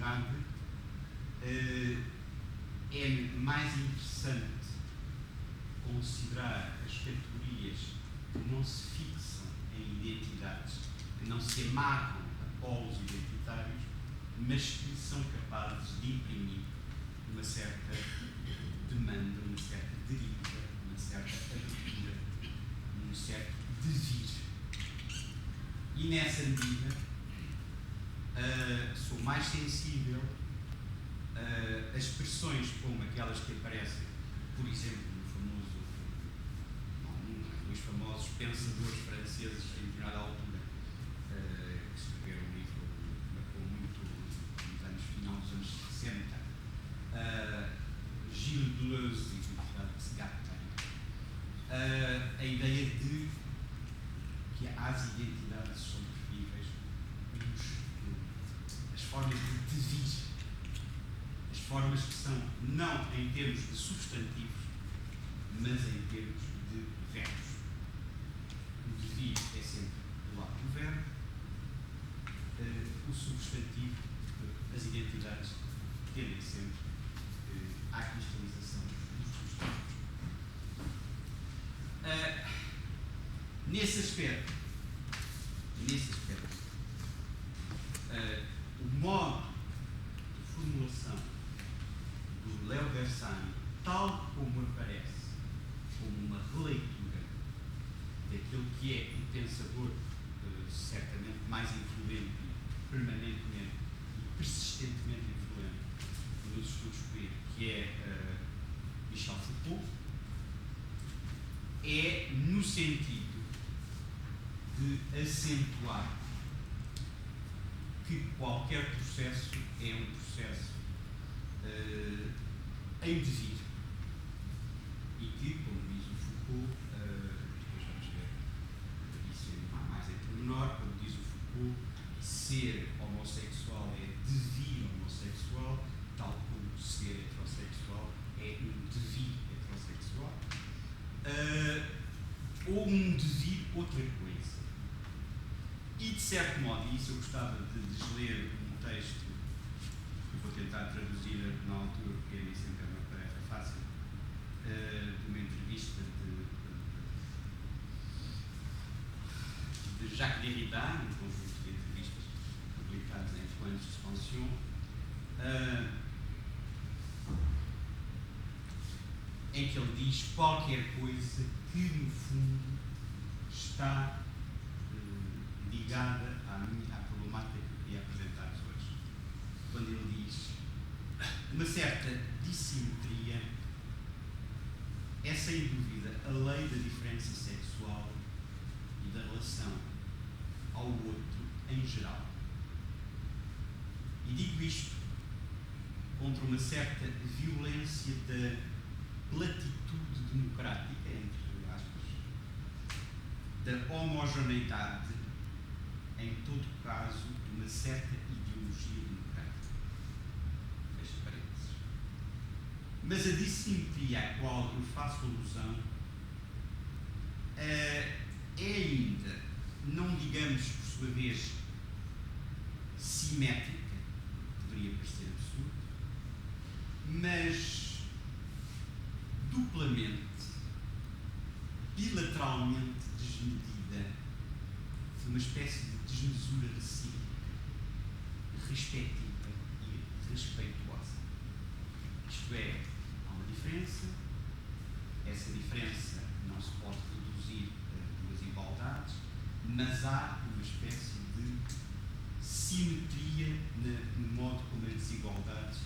verdade, é mais interessante considerar as categorias que não se fixam em identidades, que não se amarram a polos identitários, mas que são capazes de imprimir uma certa demanda, uma certa deriva, uma certa abertura, um certo devir. E nessa medida sou mais sensível a expressões como aquelas que aparecem, por exemplo, nos famosos pensadores franceses em determinada altura, que escreveram um livro que marcou muito nos anos final dos anos 60, Gilles Deleuze e a ideia de que as identidades são preferíveis as formas de devir, as formas que são não em termos de substantivos, mas em termos de verbos. O devir é sempre do lado do verbo, o substantivo, as identidades tendem sempre à cristalização dos substantivos. Nesse aspecto, o modo de formulação do Léo Bersani, tal como aparece como uma releitura daquilo que é um pensador certamente mais influente, permanentemente e persistentemente influente nos estudos queer, que é Michel Foucault, é no sentido de acentuar que qualquer processo é um processo em devir e que, como diz o Foucault, depois vamos ver isso mais em pormenor, como diz o Foucault, ser homossexual é devir homossexual, tal como ser heterossexual é um devir heterossexual, ou um devir outra coisa. E, de certo modo, e isso eu gostava de ler um texto que vou tentar traduzir na altura, porque nem sempre é uma tarefa fácil, de uma entrevista de Jacques Derrida, um conjunto de entrevistas publicadas em Planos de Expansion, em que ele diz qualquer coisa que, no fundo, está ligada à problemática que eu queria apresentar-vos hoje. Quando ele diz uma certa dissimetria, é sem dúvida a lei da diferença sexual e da relação ao outro em geral. E digo isto contra uma certa violência da platitude democrática, entre aspas, da homogeneidade, em todo caso, de uma certa ideologia democrática. Fecha parênteses. Mas a dissimetria à qual eu faço alusão é ainda, não digamos por sua vez simétrica, poderia parecer absurdo, mas duplamente, bilateralmente desmedida, de uma espécie de desmesura recíproca, respectiva e respeituosa. Isto é, há uma diferença, essa diferença não se pode reduzir a duas igualdades, mas há uma espécie de simetria no modo como as desigualdades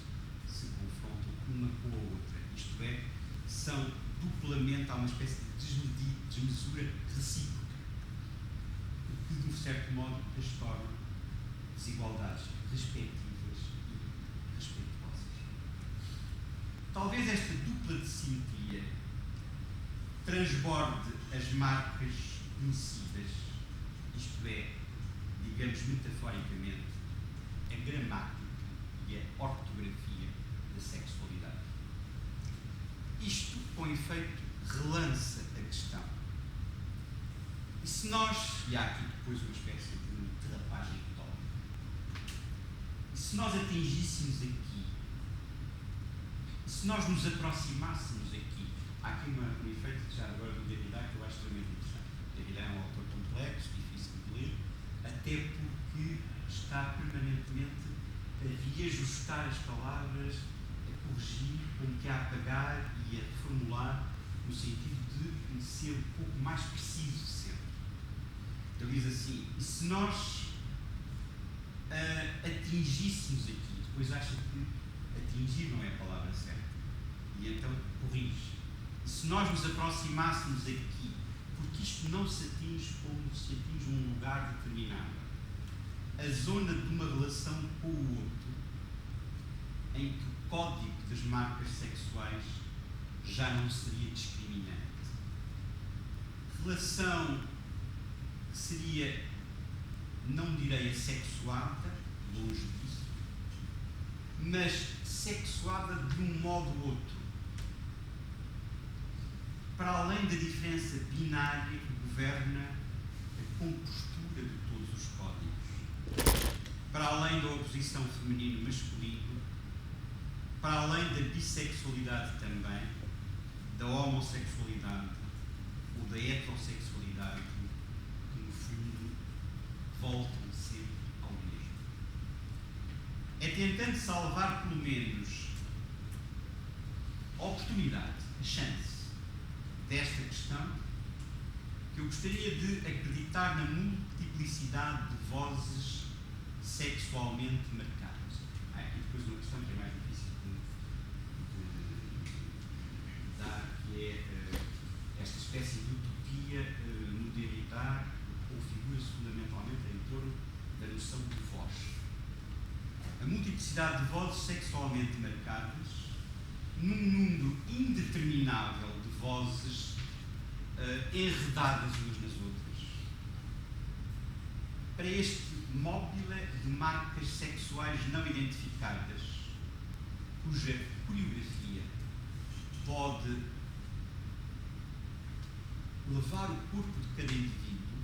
se confrontam uma com a outra. Isto é, são duplamente, há uma espécie de desmesura recíproca, o que, de um certo modo, as torna desigualdades respectivas e respeituosas. Talvez esta dupla dissimetria transborde as marcas conhecidas, isto é, digamos metaforicamente, a gramática e a ortografia da sexualidade. Isto, com efeito, relança a questão. E se nós, e há aqui depois uma espécie de derrapagem retórica, e se se nós atingíssemos aqui, se nós nos aproximássemos aqui, há aqui um efeito já agora do Derrida que eu acho extremamente interessante. Derrida é um autor complexo, difícil de ler, até porque está permanentemente a reajustar as palavras, a corrigir, como que a apagar e a reformular, no sentido de ser um pouco mais preciso sempre. Ele diz assim: e se nós atingíssemos aqui, depois acha que atingir não é a palavra certa, e então corrige. E se nós nos aproximássemos aqui, porque isto não se atinge como se atinge um lugar determinado, a zona de uma relação com o outro, em que o código das marcas sexuais já não seria discriminante. Relação que seria, não direi assexuada, longe disso, mas sexuada de um modo ou outro. Para além da diferença binária que governa a compostura de todos os códigos, para além da oposição feminino-masculino, para além da bissexualidade também, da homossexualidade ou da heterossexualidade, que no fundo voltam sempre ao mesmo. É tentando salvar pelo menos a oportunidade, a chance desta questão, que eu gostaria de acreditar na multiplicidade de vozes sexualmente marcadas. Há aqui depois uma questão que é mais difícil de dar, que é esta espécie de utopia no Derrida, configura-se fundamentalmente em torno da noção de voz. A multiplicidade de vozes sexualmente marcadas, num número indeterminável de vozes enredadas umas nas outras. Para este móbile de marcas sexuais não identificadas, cuja coreografia pode levar o corpo de cada indivíduo,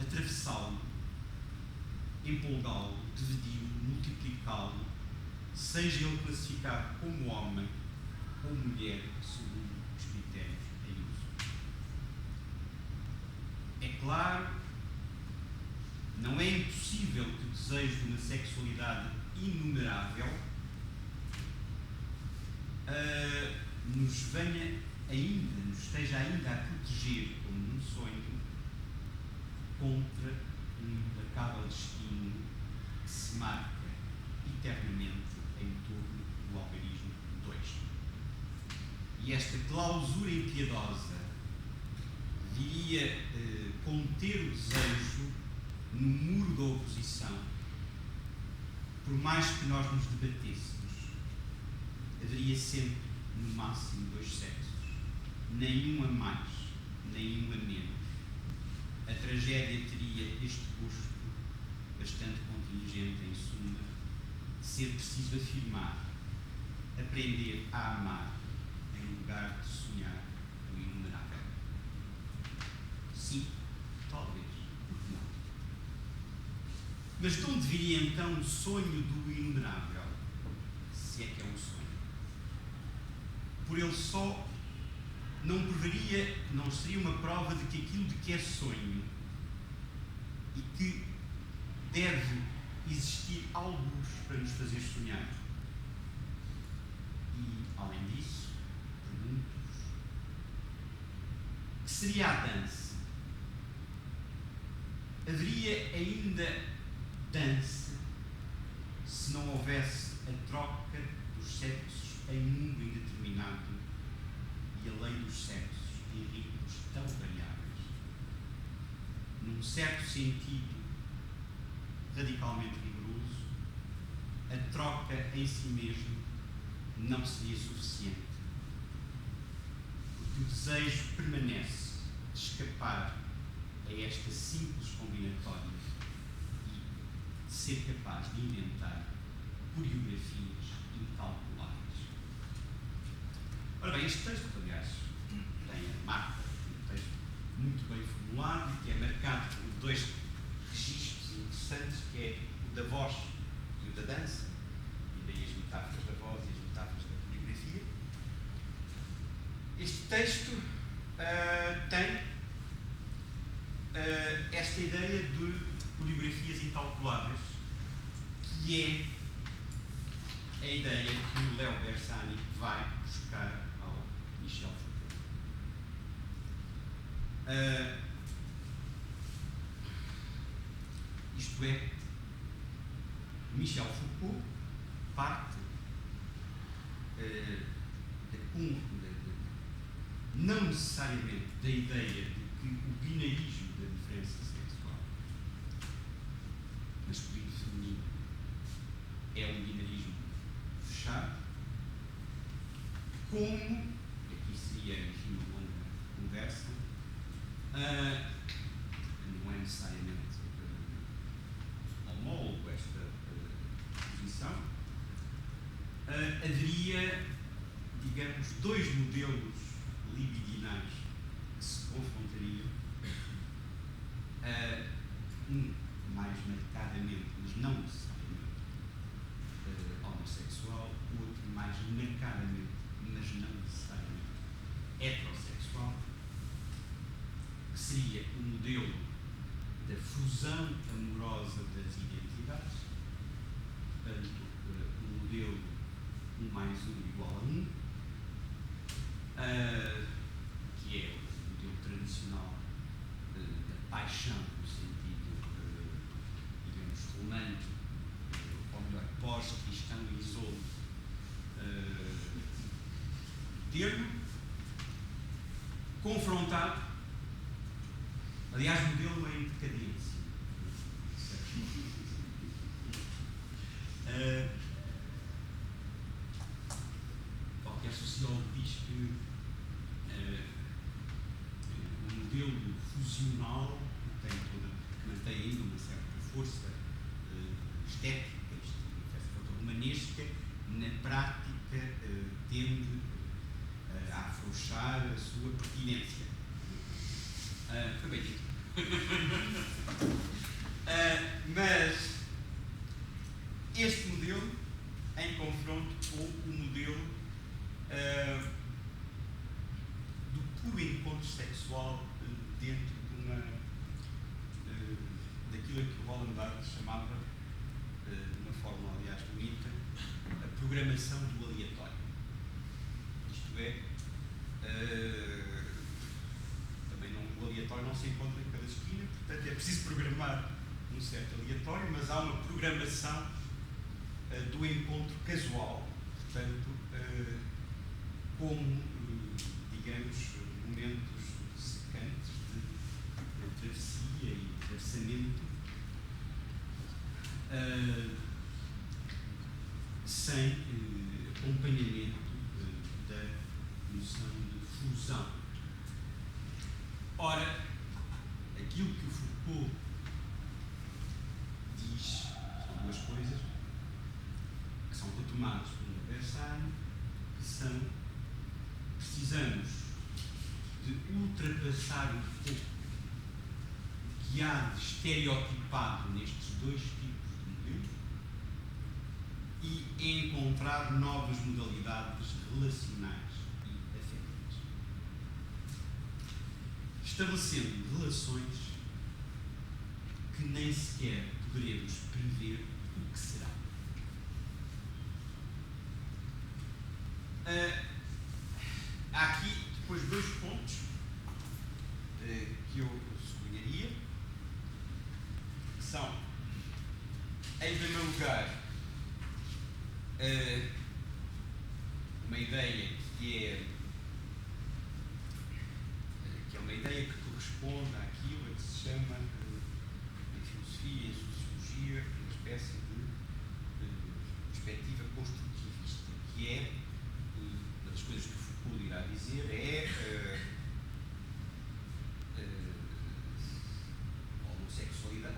atravessá-lo, empolgá-lo, dividi-lo, multiplicá-lo, seja ele classificado como homem ou mulher, segundo os critérios em uso. É claro, não é impossível que o desejo de uma sexualidade inumerável nos esteja ainda a proteger, como num sonho, contra um implacável destino que se marca eternamente em torno do algarismo 2. E esta clausura impiedosa viria conter o desejo no muro da oposição. Por mais que nós nos debatêssemos, haveria sempre, no máximo, 2 sexos. Nenhum a mais, nenhum a menos. A tragédia teria este gosto bastante contingente, em suma, de ser preciso afirmar, aprender a amar, em lugar de sonhar o inumerável. Sim, talvez, porque não? Mas de onde viria então o sonho do inumerável, se é que é um sonho? Por ele só não seria uma prova de que aquilo de que é sonho e que deve existir alguns para nos fazer sonhar. E, além disso, pergunto-vos, que seria a dança? Haveria ainda dança se não houvesse a troca dos sexos em mundo indeterminado e a lei dos sexos em ritmos tão variáveis? Num certo sentido radicalmente rigoroso, a troca em si mesmo não seria suficiente, porque o desejo permanece de escapar a esta simples combinatória e de ser capaz de inventar coreografias incalculáveis. Ora bem, este texto, aliás, tem a marca de um texto muito bem formulado e que é marcado por 2 registros interessantes, que é o da voz, que da dança, e daí as metáforas da voz e as metáforas da coreografia. Este texto tem esta ideia de coreografias incalculáveis, que é a ideia que o Léo Bersani vai buscar ao Michel Foucault. Isto é, Michel Foucault parte não necessariamente da ideia de que o binarismo da diferença sexual masculino e feminino é um binarismo fechado, como, aqui seria, enfim, uma longa conversa, não é necessariamente homólogo esta posição, haveria, digamos, dois modelos libidinais que se confrontariam, um mais marcadamente, mas não necessariamente homossexual, o outro mais marcadamente, mas não necessariamente heterossexual, que seria o modelo da fusão amorosa das identidades, portanto, o modelo 1 mais 1 igual a 1, que é o modelo tradicional da paixão, no sentido, digamos, romântico, ou melhor, pós-cristão e isolo, termo, confrontado, aliás, modelo em decadência. Qualquer sociólogo diz que o modelo fusional que mantém ainda uma certa força estética, romanesca, na prática tende a afrouxar a sua pertinência. Foi bem dito. Mas este modelo, em confronto com o modelo do puro encontro sexual dentro de daquilo que o Roland Barthes chamava, de uma forma, aliás, bonita, a programação do aleatório. Isto é, também o aleatório não se encontra em cada esquina, portanto é preciso programar um certo aleatório, mas há uma programação do encontro casual, portanto, como, digamos, momentos secantes de travessia e atravessamento, sem acompanhamento da noção de fusão. Ora, aquilo que o Foucault diz são duas coisas que são retomadas pelo Bersani, que são: precisamos de ultrapassar um pouco o que há de estereotipado nestes dois tipos de modelos e encontrar novas modalidades relacionais e afetivas, estabelecendo relações que nem sequer poderemos prever o que será. Há aqui depois dois pontos que eu sublinharia, que são, em primeiro lugar, uma ideia que é uma ideia que corresponde àquilo a que se chama, em filosofia e em sociologia, uma espécie de perspectiva construtivista, que é, uma das coisas que Foucault irá dizer,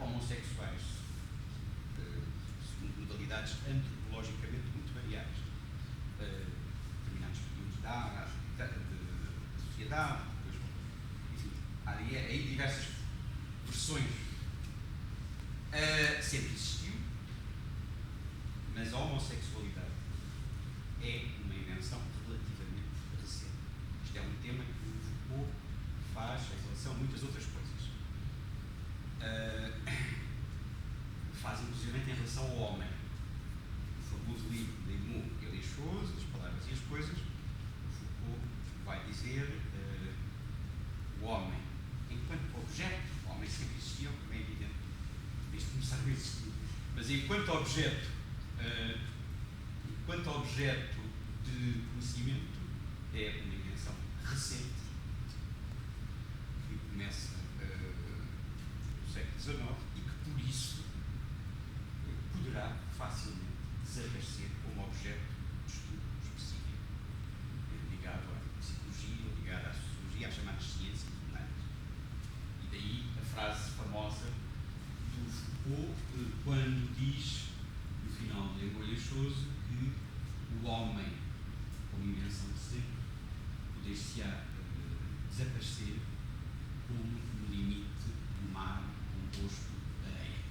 homossexuais, segundo modalidades antropologicamente muito variadas, determinados períodos de sociedade, depois, enfim, há aí diversas versões. Sempre existiu, homossexualidade é uma invenção relativamente recente. Isto é um tema que o Foucault faz em relação a muitas outras coisas. Faz inclusive em relação ao homem. O famoso livro de Emu e les choses, as palavras e as coisas, o Foucault vai dizer o homem, enquanto objeto, o homem sempre existiu, como é evidente, desde que começaram a existir, mas enquanto objeto de conhecimento, é uma invenção recente, que começa no século XIX e que, por isso, poderá facilmente desaparecer como objeto de estudo específico, ligado à psicologia, ligado à sociologia, às chamadas ciências humanas. E daí a frase famosa do Foucault, quando diz, no final de Emu et les choses, que o homem, como invenção de sempre, poder-se-á desaparecer como no limite do mar composto de areia.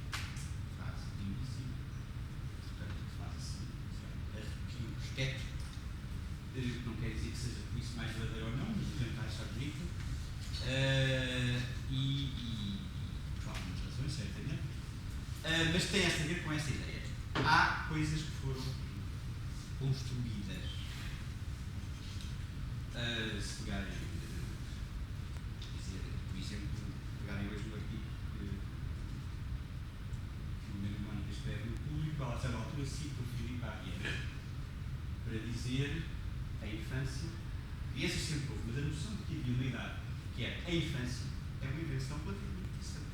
Frase lindíssima, portanto, faz assim, arrepio estético. Não quer dizer que seja por isso mais verdadeiro ou não, mas o tempo está bonito. Por algumas razões, certamente. Mas tem a ver com essa ideia. Há coisas que foram construídas. Se pegarem, por exemplo, pegarem hoje no artigo que o meu irmão escreve no Público, a certa altura cita o Filipe Arrière para dizer a infância, crianças sempre houve, mas a noção de que havia uma idade que é a infância é uma invenção relativamente interessante.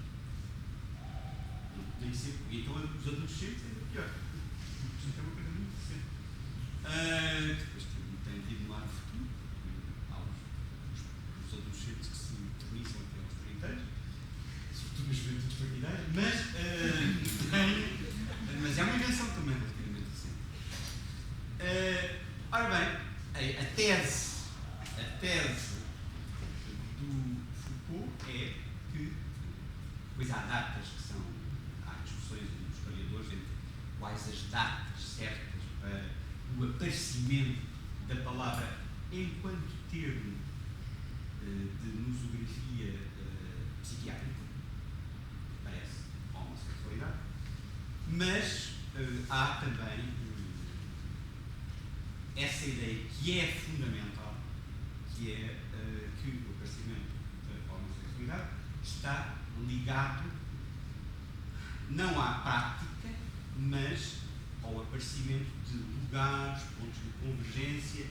Nem sempre. E então os adolescentes ainda pior. Isto é uma coisa muito interessante. Depois tem tido no ar no futuro. Há os adolescentes que se eternizam até aos 30 anos, sobretudo nas juventudes partidárias, mas é uma invenção também relativamente recente. Ora bem, a tese do Foucault é que, pois há datas que são, há discussões dos historiadores entre quais as datas certas para o aparecimento da palavra enquanto termo de nosografia psiquiátrica, parece homossexualidade, mas há também essa ideia que é fundamental, que é que o aparecimento da homossexualidade está ligado não à prática, mas ao aparecimento de lugares, pontos de convergência,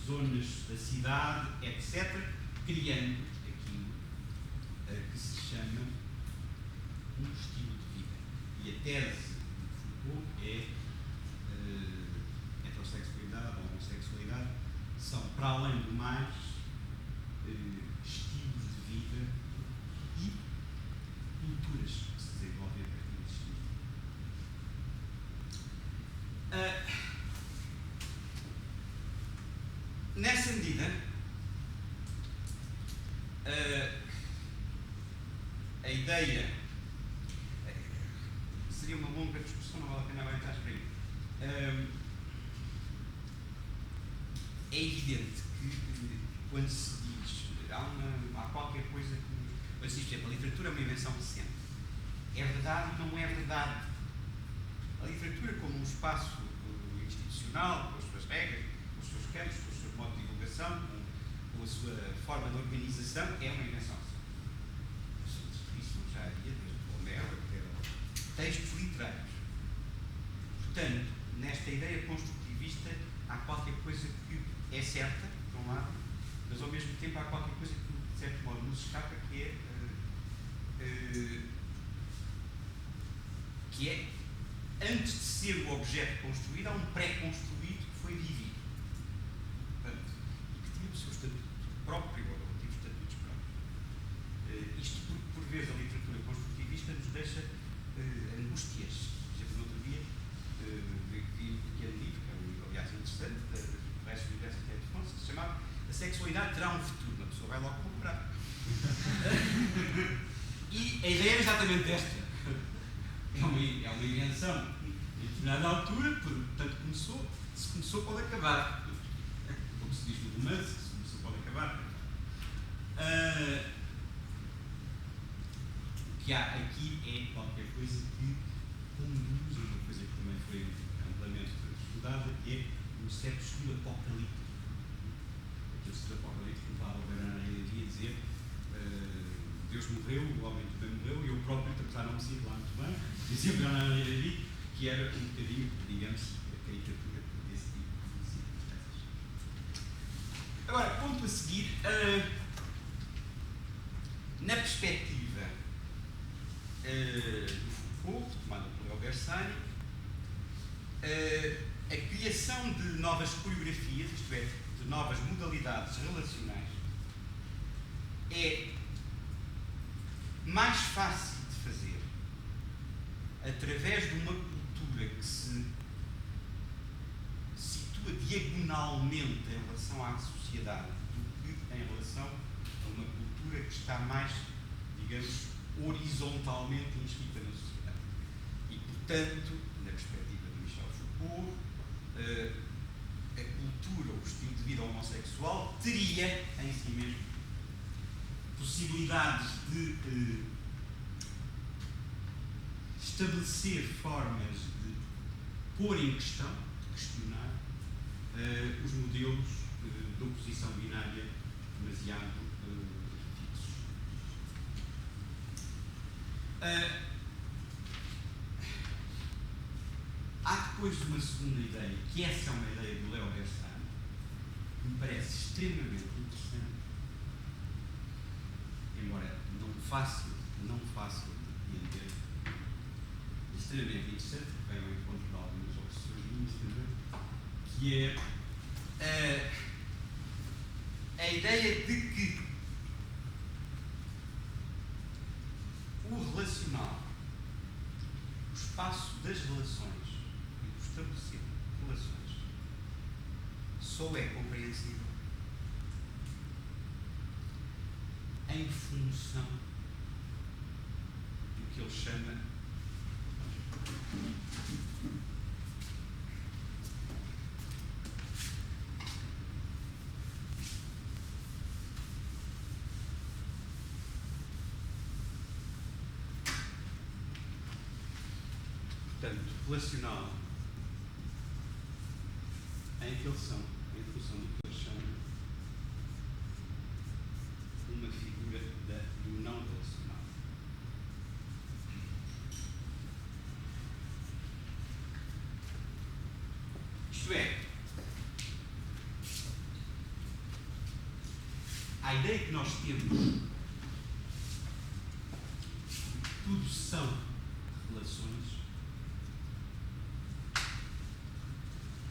zonas da cidade, etc., criando aquilo que se chama um estilo de vida. E a tese de Foucault é heterossexualidade, homossexualidade, são, para além do mais, estilos de vida e culturas que se desenvolvem a partir desse estilo. Nessa medida, a ideia seria uma longa discussão, não vale a pena aguentar por aí. É evidente que quando se diz há qualquer coisa que quando se diz, a literatura é uma invenção recente, é verdade e não é verdade. A literatura como um espaço institucional, com as suas regras, com os seus campos, com o seu modo de divulgação, com a sua forma de organização, é uma invenção recente. Isso já havia desde Homero até textos literários. Portanto, nesta ideia construtivista há qualquer coisa que é certa, por um lado, mas ao mesmo tempo há qualquer coisa que, de certo modo, nos escapa, que é, antes de ser o objeto construído, há um pré-construído que foi vivido. Portanto, e que tinha o seu estatuto próprio, ou relativos estatutos próprios. Isto porque, por vezes, a literatura construtivista nos deixa angústias. Por exemplo, no outro dia, vi um pequeno livro, que é um livro, aliás, interessante, da Reich Universität de France, que se chamava A Sexualidade Terá um Futuro. Uma pessoa vai logo comprar. E a ideia é exatamente esta. É uma invenção determinada altura, portanto se começou pode acabar. Como se diz no romance, se começou pode acabar. O que há aqui é qualquer coisa que conduz a uma coisa que também foi amplamente estudada, que é o certo estudo apocalíptico. Aquele estudo apocalíptico que levava o Bernard Lévy a dizer Deus morreu, o homem também morreu, e eu próprio já não me sinto lá muito bem. Dizia Bernard Lévy que era um bocadinho, digamos, a caricatura desse tipo de circunstâncias. Agora, ponto a seguir, na perspectiva do Foucault, tomada por Léo Bersani, a criação de novas coreografias, isto é, de novas modalidades relacionais, é mais fácil de fazer através de uma cultura que se situa diagonalmente em relação à sociedade do que em relação a uma cultura que está mais, digamos, horizontalmente inscrita na sociedade. E, portanto, na perspectiva de Michel Foucault, a cultura, o estilo de vida homossexual teria em si mesmo possibilidades de estabelecer formas de pôr em questão, de questionar os modelos de oposição binária demasiado fixos. Há depois uma segunda ideia, que essa é uma ideia do Léo Bersani, que me parece extremamente interessante, embora não fácil de entender, extremamente interessante, porque vem ao encontro de algumas obsessões minhas também, que é a ideia de que o relacional, o espaço das relações e do estabelecer relações só é compreensível em função do que ele chama relacional em que eles são, em função do que eles chamam uma figura do não relacional. Isto é, a ideia que nós temos de que tudo são relações,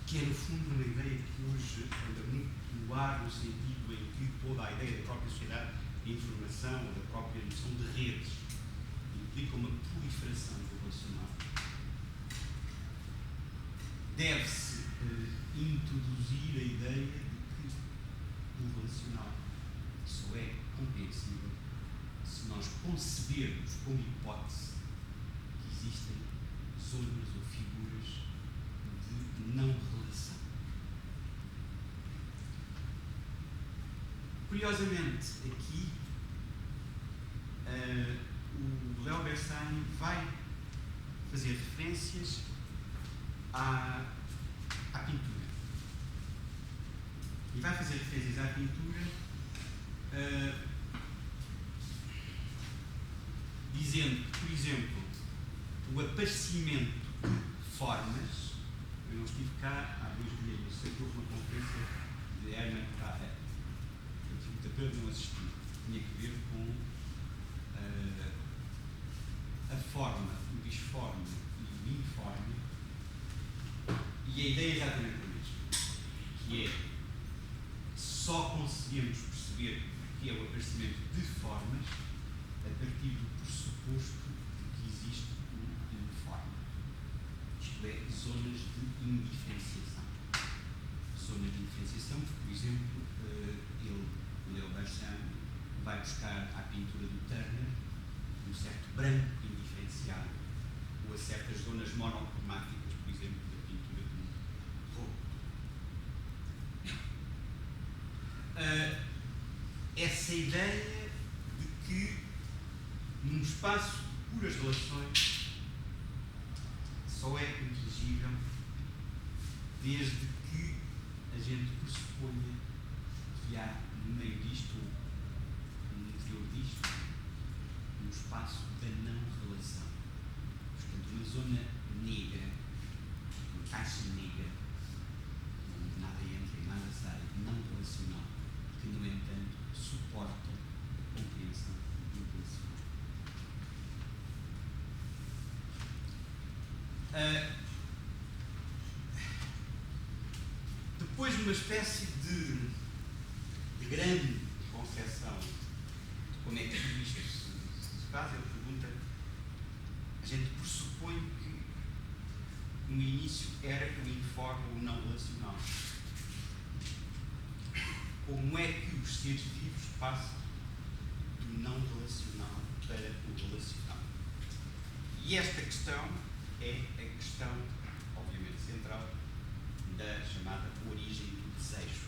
que é no fundo uma ideia que hoje anda muito no ar, no sentido em que toda a ideia da própria sociedade de informação ou da própria noção de redes implica uma proliferação do relacional. Deve-se introduzir a ideia de que o relacional só é compreensível se nós concebermos como hipótese que existem zonas ou figuras de não relação. Curiosamente, aqui o Léo Bersani vai fazer referências à pintura. E vai fazer referências à pintura dizendo que, por exemplo, o aparecimento de formas. Eu não estive cá há 2 dias, eu sei que houve uma conferência de Hermann Krahe. Eu tive muita pena de não assistir. Tinha que ver com a forma, o disforme e o informe. E a ideia é exatamente a mesma, que é só conseguimos perceber o que é o aparecimento de formas a partir do pressuposto de que existe um informe. Isto é, zonas de indiferenciação. Zonas de indiferenciação, porque, por exemplo, o Léo Bersani vai buscar à pintura do Turner um certo branco indiferenciado, ou a certas zonas monocromáticas, por exemplo, essa ideia de que num espaço de puras relações só é inteligível desde que a gente pressuponha que há no meio disto, no interior disto, um espaço da não-relação. Portanto, uma zona negra, uma caixa negra, onde nada entra e nada sai, não relacional, que, no entanto, suporta a compreensão intencional. Depois de uma espécie de grande concepção de como é que isto se faz, ele pergunta, a gente pressupõe que no início era o informe, o não relacional. Como é que os seres vivos passam do não relacional para o relacional? E esta questão é a questão, obviamente, central da chamada origem do desejo,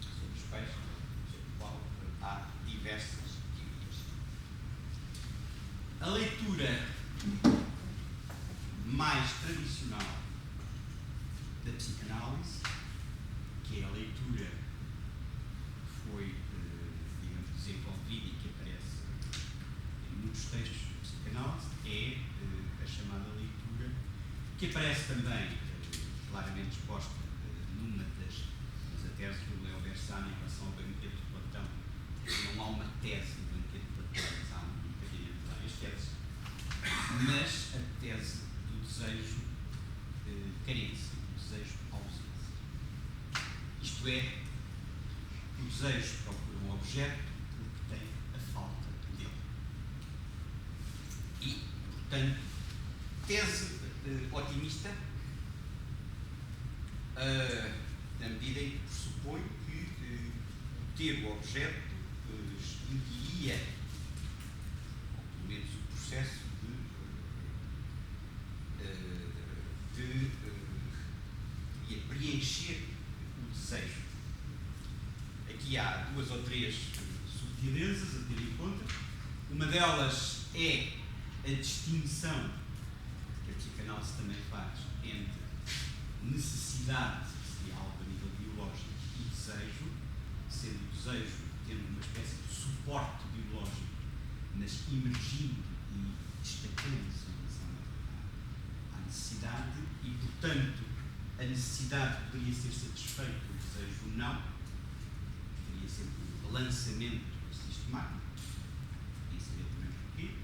sobre os quais, sobre o qual há diversas teorias. A leitura mais tradicional da psicanálise, que é a leitura que foi, digamos, desenvolvida e que aparece em muitos textos de psicanálise, é a chamada leitura, que aparece também claramente exposta numa das teses do Leo Bersani em relação ao banquete de Platão. Não há uma tese do banquete de Platão, mas há um bocadinho de várias teses. Mas a tese do desejo carência, do desejo ausência. Isto é, o desejo procura um objeto porque tem a falta dele. E, portanto, tese otimista, na medida em que pressupõe que ter o objeto extinguiria, ou pelo menos o processo de preencher o desejo. Aqui há duas ou três subtilezas a ter em conta. Uma delas é a distinção que a psicanálise também faz entre necessidade, que seria algo a nível biológico, e desejo, sendo o desejo tendo uma espécie de suporte biológico, mas emergindo e destacando-se em relação à necessidade, e, portanto, a necessidade poderia ser satisfeita, o desejo não, teria sempre um balanceamento sistemático, e seria também porquê.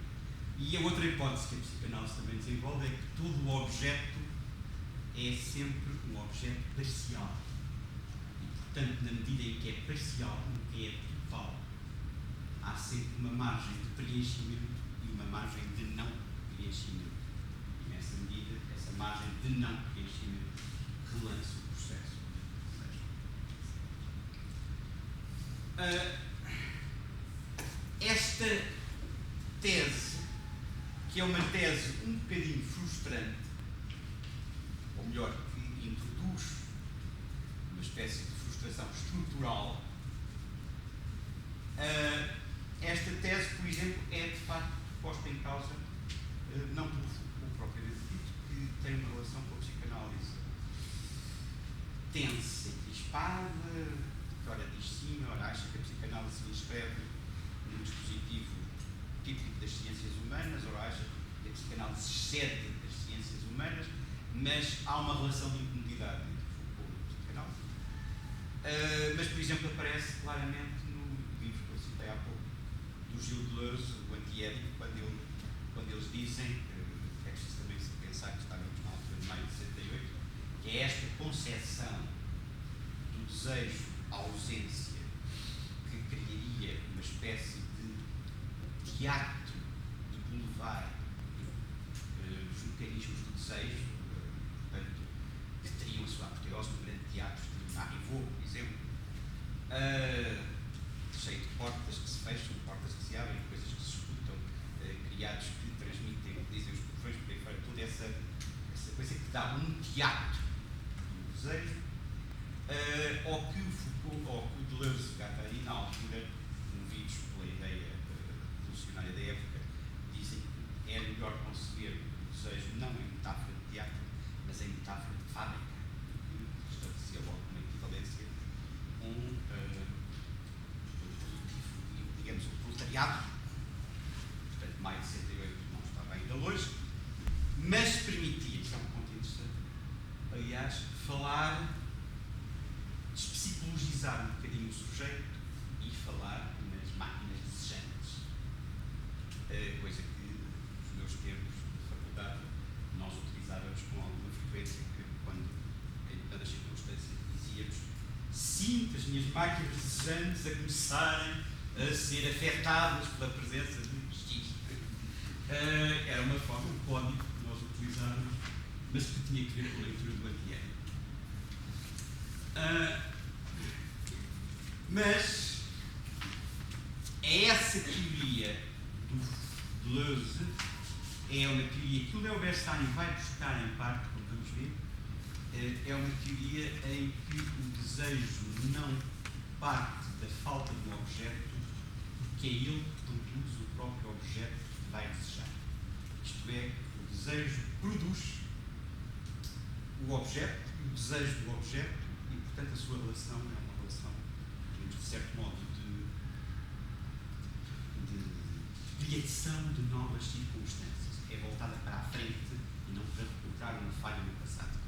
E a outra hipótese que a psicanálise também desenvolve é que todo o objeto é sempre um objeto parcial. E, portanto, na medida em que é parcial, nunca é total, há sempre uma margem de preenchimento e uma margem de não preenchimento. E, nessa medida, essa margem de não preenchimento relança o processo. Esta tese, que é uma tese um bocadinho frustrante, ou melhor, que introduz uma espécie de frustração estrutural, esta tese, por exemplo, é de facto posta em causa, não pelo Foucault propriamente dito, que tem uma relação com a psicanálise tensa e crispada, que ora diz sim, ora acha que a psicanálise se inscreve num dispositivo típico das ciências humanas, ora acha que a psicanálise excede as ciências humanas, mas há uma relação de incomodidade entre Foucault e a psicanálise. Mas, por exemplo, aparece claramente no livro que eu citei há pouco, do Gilles Deleuze, o Antiédipo, quando eles dizem, é preciso também se pensar que estávamos na altura de maio de 68, que é esta concepção do desejo à ausência que criaria uma espécie de teatro de boulevard dos mecanismos do desejo, portanto, que teriam a sua apoteose no grande teatro de Marivaux, por exemplo, cheio de portas que se fecham, portas que se abrem, coisas que se escutam, criados que transmitem, dizem os professores por aí fora, toda essa coisa que dá um teatro do desejo, ou que o Foucault, ou que o Deleuze e Guattari, na altura, movidos pela ideia revolucionária da época, dizem que é melhor conceber o desejo não em metáfora de teatro, mas em metáfora de fábrica, que estabelecia logo uma equivalência com digamos, o proletariado. Portanto, maio de 68 não estava ainda hoje, mas permitia, isso é um ponto interessante, aliás, falar, despsicologizar um bocadinho o sujeito e falar nas máquinas desejantes. Coisa que, nos meus tempos de faculdade, nós utilizávamos com alguma frequência, que quando, em todas as circunstâncias, dizíamos: sinto as minhas máquinas desejantes a começarem a ser afetadas pela presença de X. Era uma forma, um código que nós utilizávamos, mas que tinha que ver com a leitura do Antiano. Mas essa teoria do Deleuze é uma teoria que o Léo Bersani vai buscar em parte, como vamos ver, é uma teoria em que o desejo não parte da falta de um objeto, porque é ele que produz o próprio objeto que vai desejar. Isto é, o desejo produz o objeto, o desejo do objeto, e portanto a sua relação é uma relação, de certo modo, de criação de novas circunstâncias. É voltada para a frente e não para recuperar uma falha no passado.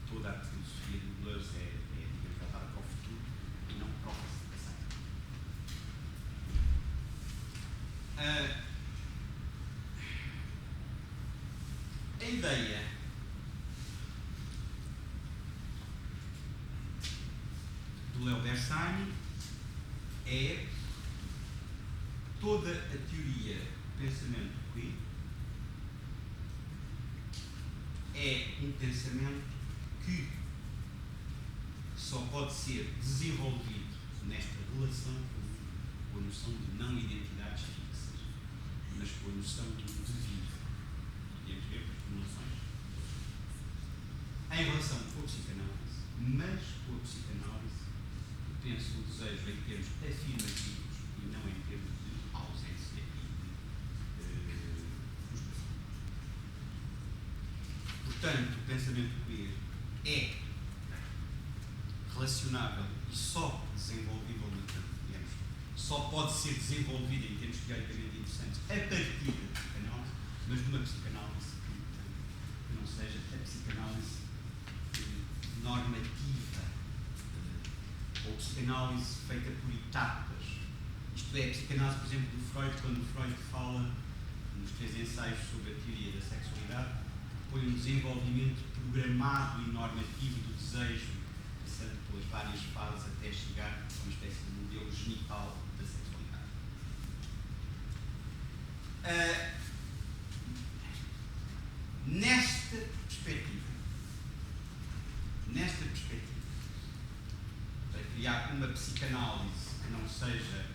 Toda a filosofia do Deleuze é voltada para o futuro e não para o passado. A ideia do Léo Bersani é toda a teoria do pensamento queer é um pensamento que só pode ser desenvolvido nesta relação com a noção de não identidades fixas, mas com a noção do devido. Podemos ver por relações em relação com a psicanálise, mas com a psicanálise penso o desejo em termos afirmativos e não em termos de ausência e de frustração. Portanto, o pensamento queer é relacionável e só desenvolvível, digamos, só pode ser desenvolvido em termos teoricamente interessantes a partir da psicanálise, mas de uma psicanálise que não seja a psicanálise normativa ou psicanálise feita por etapas. Isto é, a psicanálise, por exemplo, do Freud, quando Freud fala nos 3 ensaios sobre a teoria da sexualidade, põe um desenvolvimento programado e normativo do desejo, passando pelas várias fases até chegar a uma espécie de modelo genital da sexualidade. Nesta perspectiva, para criar uma psicanálise que não seja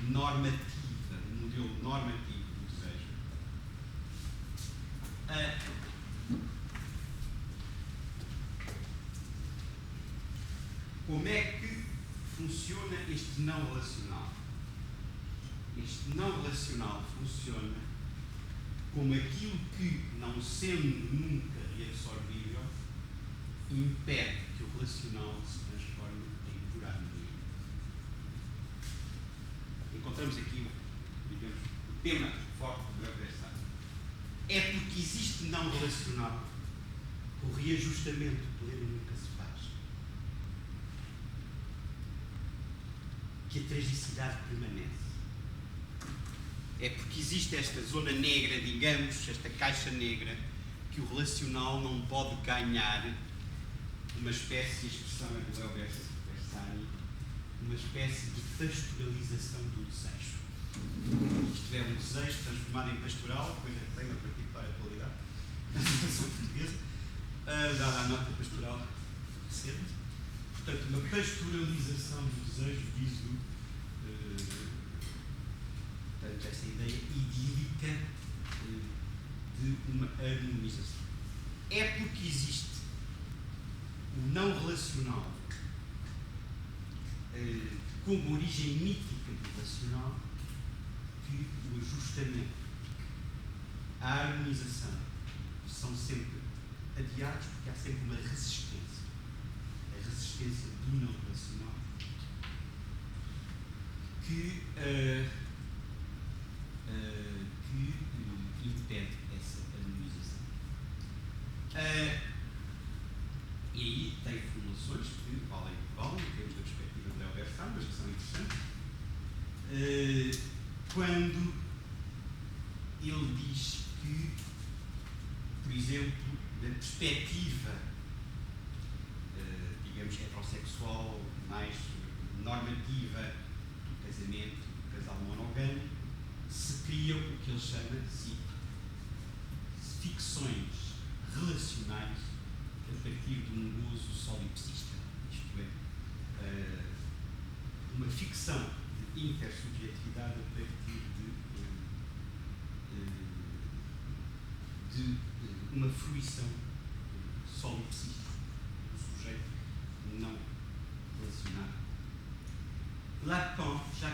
normativa, um modelo normativo do desejo, como é que funciona este não relacional? Este não relacional funciona como aquilo que, não sendo nunca reabsorvível, impede que o relacional se transforme em pura harmonia. Encontramos aqui, digamos, o tema forte do adversário. É porque existe não relacional que o reajustamento pleno nunca se faz. Que a tragicidade permanece. É porque existe esta zona negra, digamos, esta caixa negra, que o relacional não pode ganhar uma espécie, a expressão é do Léo Bersani, uma espécie de pastoralização do desejo. Isto é, um desejo transformado em pastoral, coisa que tem uma particular atualidade na situação portuguesa, dada a nota pastoral recente. Portanto, uma pastoralização do desejo, diz portanto, essa ideia idílica de uma harmonização. É porque existe o não relacional como origem mítica do relacional, que o ajustamento, a harmonização são sempre adiados porque há sempre uma resistência. A resistência do não relacional que impede essa harmonização. E aí tem formulações que valem o que valem, em termos da perspectiva de Léo Bersam, mas que são interessantes. Quando ele diz que, por exemplo, da perspectiva, digamos, heterossexual, mais normativa do casamento, do casal monogâmico, se criam o que ele chama de ficções relacionais a partir de um gozo solipsista, isto é, uma ficção de intersubjetividade a partir de uma fruição solipsista do sujeito não relacionado. Jacques Lacan, que é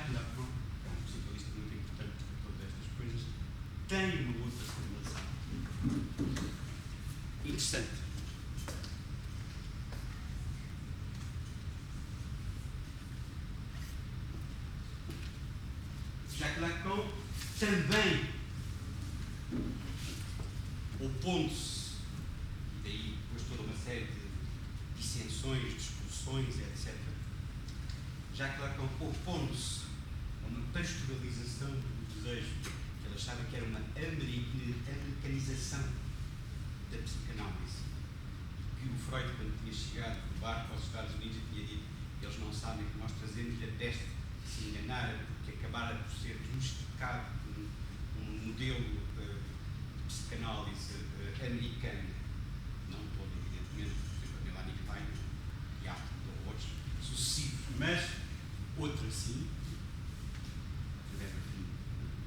um psicanalista muito importante para todas estas coisas, tem uma outra formulação interessante. Jacques Lacan também, opondo-se, e daí depois toda uma série de dissensões, discussões, etc. Jacques Lacan, opondo-se a uma pastoralização do desejo, que ele achava que era uma americanização da psicanálise, que o Freud, quando tinha chegado do barco aos Estados Unidos, tinha dito: eles não sabem que nós trazemos a peste, se enganara, porque acabara por ser domesticado um modelo de psicanálise americana, não todo, evidentemente, por exemplo, a Melanie Klein e há outros sucessivos, mas outro sim, através do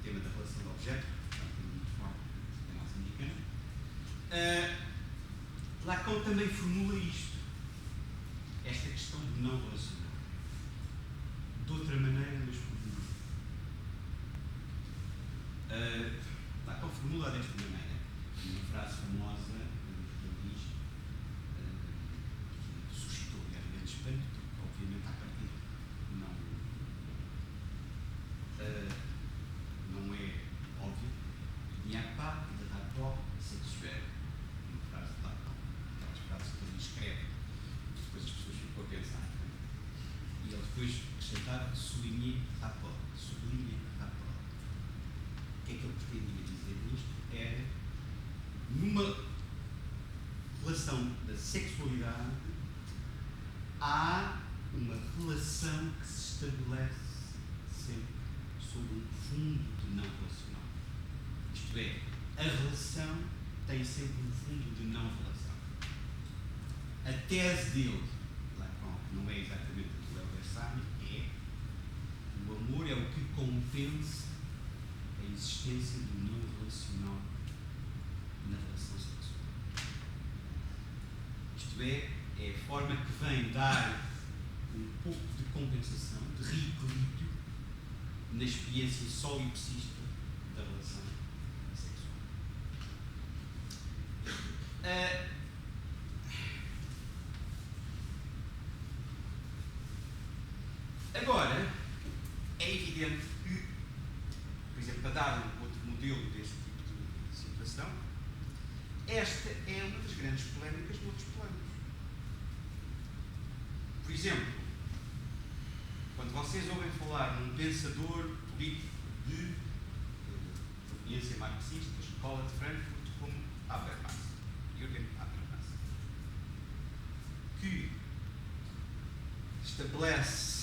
tema da relação do objeto, portanto, muito forte da nossa americana. Lacan também formula isto, esta questão de não relacionar. De outra maneira, mas formula. Lacan formula desta maneira, uma frase famosa que ele diz, que suscitou grande espanto, porque obviamente à partida não é óbvio. Il n'y a pas de rapport sexuel. Uma frase de Lacan, aquelas frases que ele escreve, depois as pessoas ficam a pensar. E ele depois acrescentava sublinhar rapport. Sublinhar rapport. O que é que ele pretendia dizer nisto? Era, numa relação da sexualidade, há uma relação que se estabelece sempre sob um fundo de não relacional. Isto é, a relação tem sempre um fundo de não relação. A tese dele, Lacan, que não é exatamente a do Léo Bersani, é: o amor é o que compensa a existência do não relacional na relação sexual. Isto é a forma que vem dar um pouco de compensação, de reequilíbrio na experiência solipsista da relação sexual. Agora, é evidente que, por exemplo, para dar um outro modelo deste tipo de situação, esta é uma das grandes polémicas de outros planos. Por exemplo, quando vocês ouvem falar num pensador político de proveniência marxista, escola de Frankfurt, como Habermas, Jürgen Habermas, que estabelece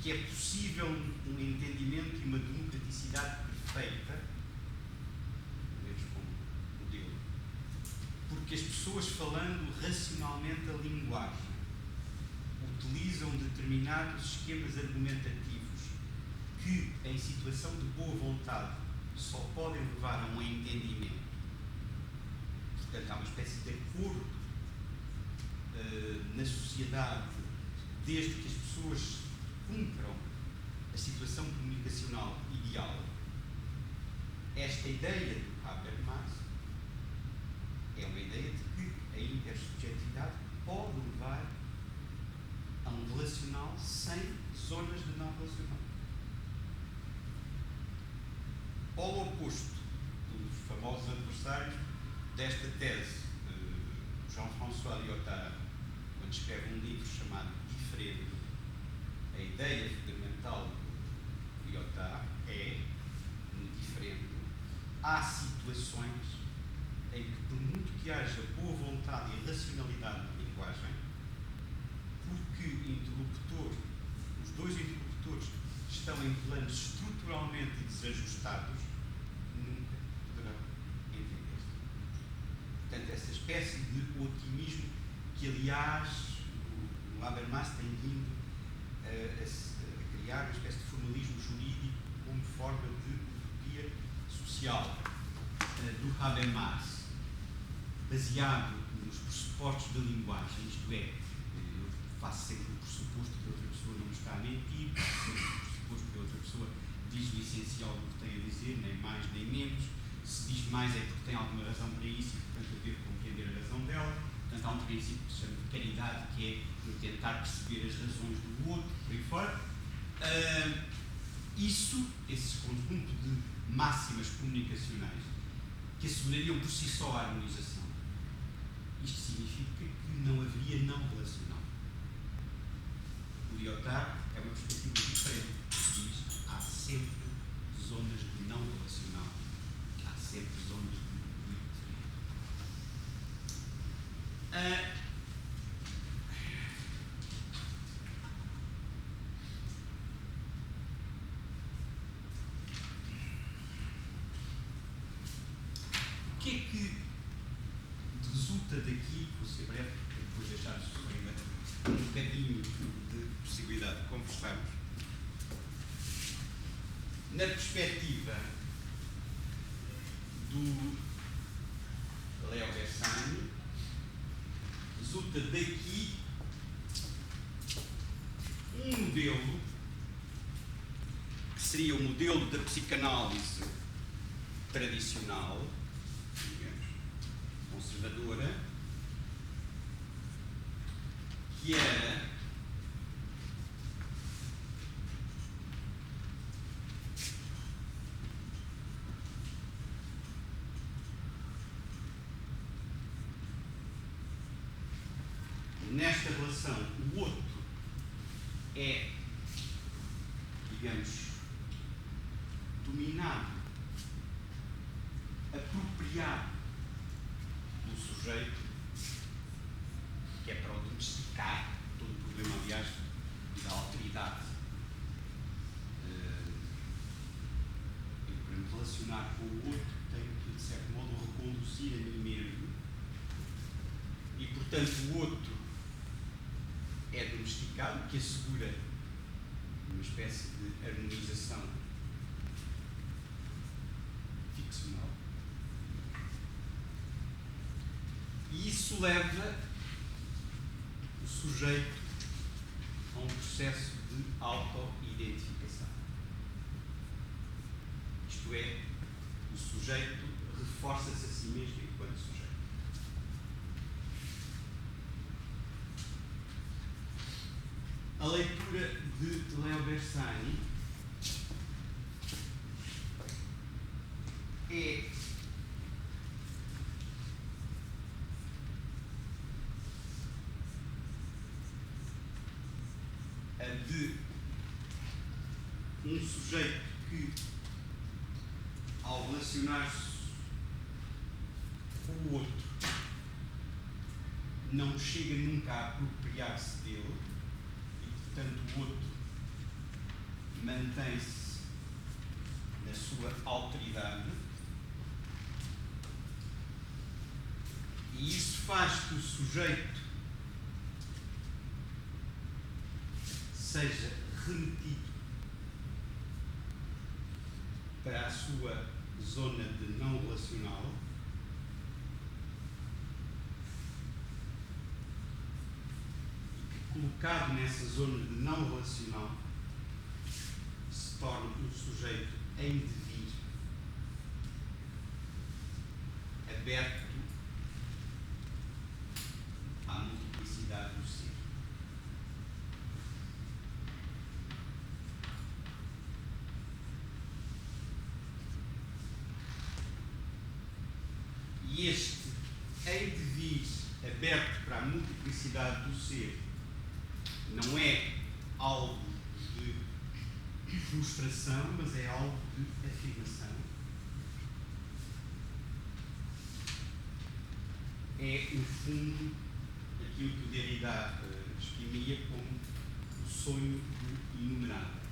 que é possível um entendimento e uma democraticidade perfeita, pelo menos como modelo, porque as pessoas, falando racionalmente a linguagem, utilizam determinados esquemas argumentativos que, em situação de boa vontade, só podem levar a um entendimento. Portanto, há uma espécie de acordo na sociedade, desde que as pessoas cumpram a situação comunicacional ideal, esta ideia do Habermas é uma ideia de que a intersubjetividade pode levar a um relacional sem zonas de não relacional. Ao oposto dos famosos adversários desta tese, Jean-François Lyotard, quando escreve um livro chamado Diferente, a ideia fundamental de Lyotard é, no diferente, há situações em que, por muito que haja boa vontade e racionalidade na linguagem, porque os dois interlocutores estão em planos estruturalmente desajustados, nunca poderão entender-se. Portanto, essa espécie de otimismo que, aliás, o Habermas tem vindo a criar uma espécie de formalismo jurídico como forma de utopia social do Habermas, baseado nos pressupostos da linguagem, isto é, eu faço sempre o pressuposto que a outra pessoa não me está a mentir, faço sempre o pressuposto que a outra pessoa diz o essencial do que tem a dizer, nem mais nem menos. Se diz mais é porque tem alguma razão para isso e, portanto, eu devo compreender a razão dela. Portanto, há um princípio que se chama de caridade, que é eu tentar perceber as razões do outro, por aí fora. Esse conjunto de máximas comunicacionais que assegurariam por si só a harmonização, isto significa que não haveria não relacional. O Lyotard é uma perspectiva diferente. Diz há sempre zonas de não relacional, há sempre zonas de diferente. O que é que resulta daqui? Vou ser breve, para depois deixar-vos ainda um bocadinho de possibilidade de conversarmos. Na perspectiva do Leo Bersani, resulta daqui um modelo que seria o modelo da psicanálise tradicional, digamos, conservadora, que era nesta relação o outro é, digamos, dominado, apropriado do sujeito, que é para o domesticar, todo o problema, aliás, da alteridade. Eu, para me relacionar com o outro, tenho que, de certo modo, reconduzir a mim mesmo. E, portanto, o outro é domesticado, que assegura uma espécie de harmonização ficcional. E isso leva o sujeito a um processo de auto-identificação. Isto é, o sujeito reforça-se a si mesmo enquanto sujeito. A leitura de Leo Bersani é a de um sujeito que, ao relacionar-se com o outro, não chega nunca a apropriar-se dele. Portanto, o outro mantém-se na sua alteridade, e isso faz que o sujeito seja remetido para a sua zona de não relacional, colocado nessa zona de não relacional, torna um sujeito em devir, aberto à multiplicidade do ser. E este em devir aberto para a multiplicidade do ser não é algo de frustração, mas é algo de afirmação. É, no fundo, aquilo que o Derrida exprimia como o sonho do inumerável,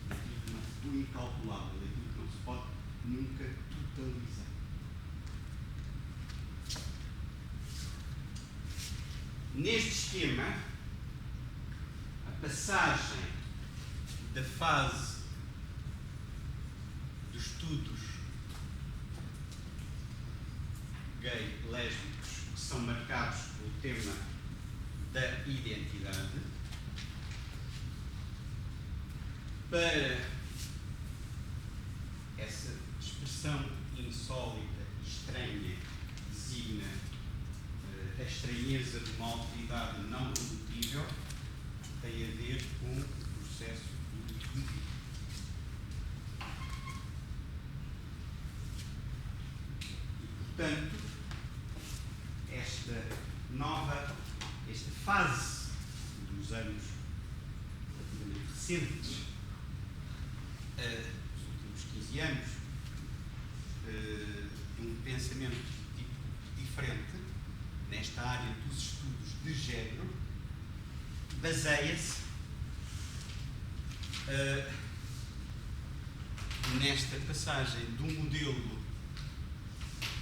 aquilo de uma futuro incalculável, aquilo que não se pode nunca totalizar. Neste esquema, a passagem da fase dos estudos gay, lésbicos, que são marcados pelo tema da identidade, para essa expressão insólita e estranha, designa a estranheza de uma autoridade não redutível, tem a ver com o processo do indivíduo. E, portanto, esta fase dos anos relativamente recentes, dos últimos 15 anos, de um pensamento de tipo diferente, nesta área dos estudos de género, baseia-se nesta passagem de um modelo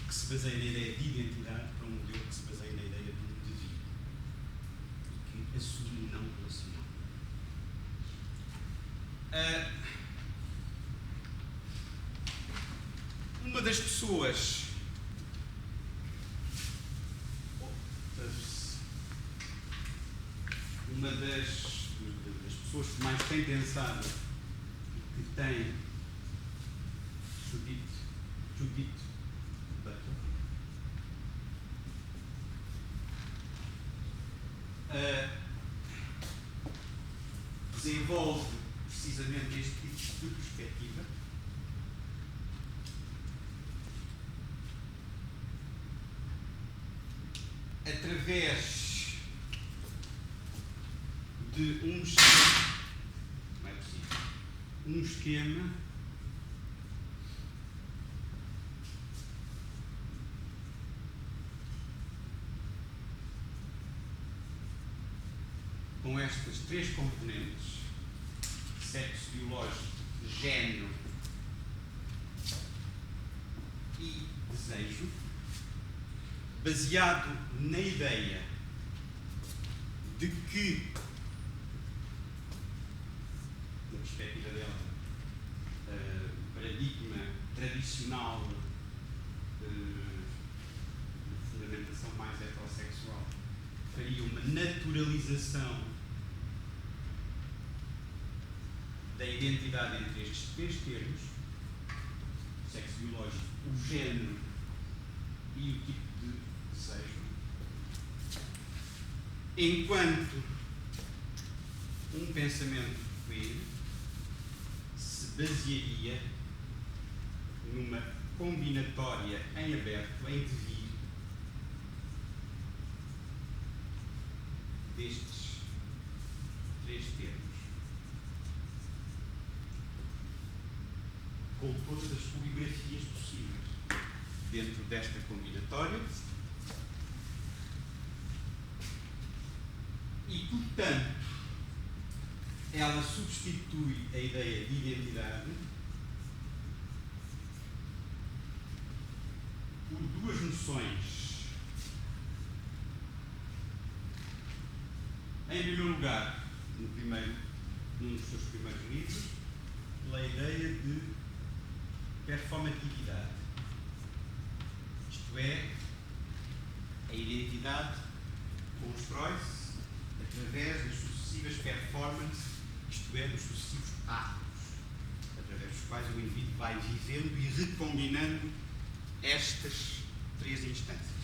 que se baseia na ideia de identidade para um modelo que se baseia na ideia de um devir, que assume o não relacional. Uma das pessoas que mais tem pensado, que tem Judith Butler, desenvolve precisamente este tipo de perspectiva através de um esquema, não é possível, um esquema com estas três componentes: sexo biológico, género e desejo, baseado na ideia de que, na perspectiva dela, o paradigma tradicional de fundamentação mais heterossexual faria uma naturalização da identidade entre estes três termos: o sexo biológico, o género e o tipo de desejo, enquanto um pensamento queer se basearia numa combinatória em aberto, em devir, destes três termos, com todas as poliografias possíveis dentro desta combinatória, e, portanto, ela substitui a ideia de identidade por duas noções. Em primeiro lugar, num dos seus primeiros livros, pela ideia de performatividade. Isto é, a identidade constrói-se através das sucessivas performances, isto é, dos sucessivos atos. através dos quais o indivíduo vai vivendo e recombinando estas três instâncias.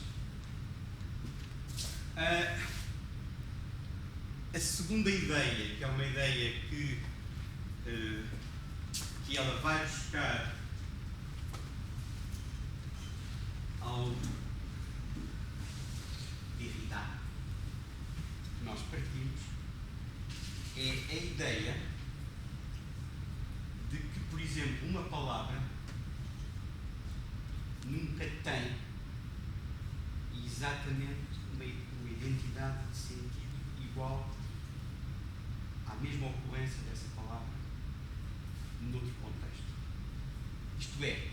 A segunda ideia, que é uma ideia que ela vai buscar ao Derrida, que nós partimos, é a ideia de que, por exemplo, uma palavra nunca tem exatamente uma identidade de sentido igual à mesma ocorrência dessa palavra noutro contexto. Isto é,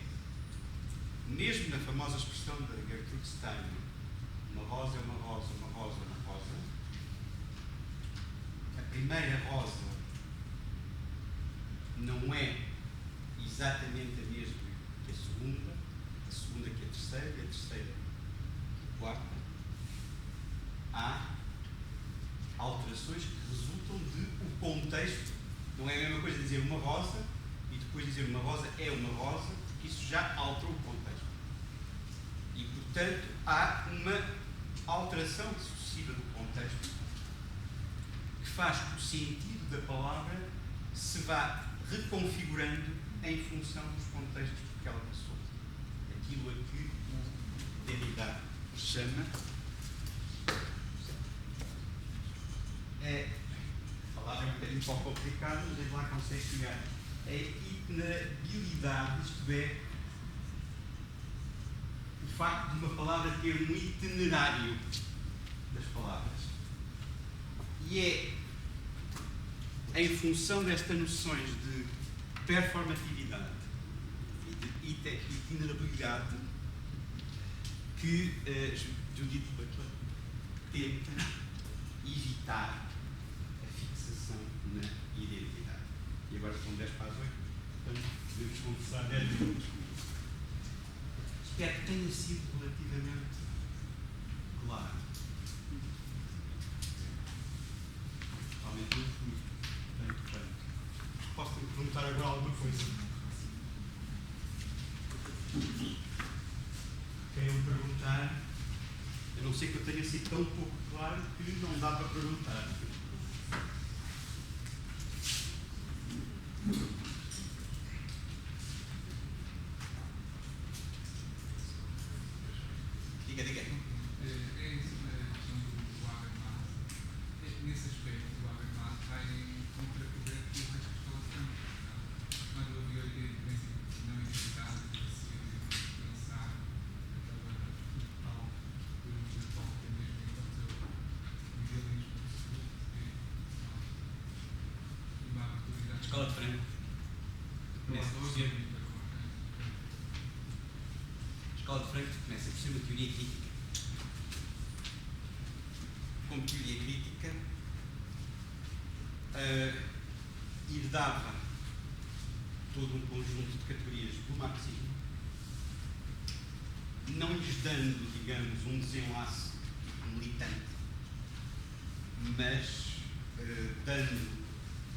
mesmo na famosa expressão da Gertrude Stein, uma rosa é uma rosa, uma rosa é uma rosa, a primeira rosa não é exatamente a mesma que a segunda que a terceira e a terceira que a quarta. Há alterações que resultam do contexto. Não é a mesma coisa dizer uma rosa e depois dizer uma rosa é uma rosa, porque isso já alterou o contexto. E, portanto, há uma alteração sucessiva do contexto que faz que o sentido da palavra se vá reconfigurando em função dos contextos por que ela passou. Aquilo a que o Derrida chama a palavra é um bocadinho pouco complicada, mas ele lá consegue chegar. A itinerabilidade, isto é, o facto de uma palavra ter um itinerário das palavras. E é em função destas noções de performatividade e de itinerabilidade que Judith Butler tenta evitar a fixação na identidade. E agora são 10 para as 8, portanto podemos conversar 10 minutos. Espero que tenha sido relativamente claro. Realmente não fui tanto. Posso-me perguntar agora alguma coisa? Querem-me perguntar? A não ser que eu tenha sido tão pouco claro que não dá para perguntar. Diga. É isso a questão do Habermas. Nesse aspecto, o Habermas vai contracorrente do resto da escola. Quando havia a ideia de princípio de não identidade, de se pensar aquela tal teologia tópica mesmo enquanto o idealismo e uma oportunidade. Escola de Franco. Começa por ser. Escola de Franco começa por ser uma teoria crítica. Como teoria crítica, herdava todo um conjunto de categorias do marxismo, não lhes dando, digamos, um desenlace militante, mas dando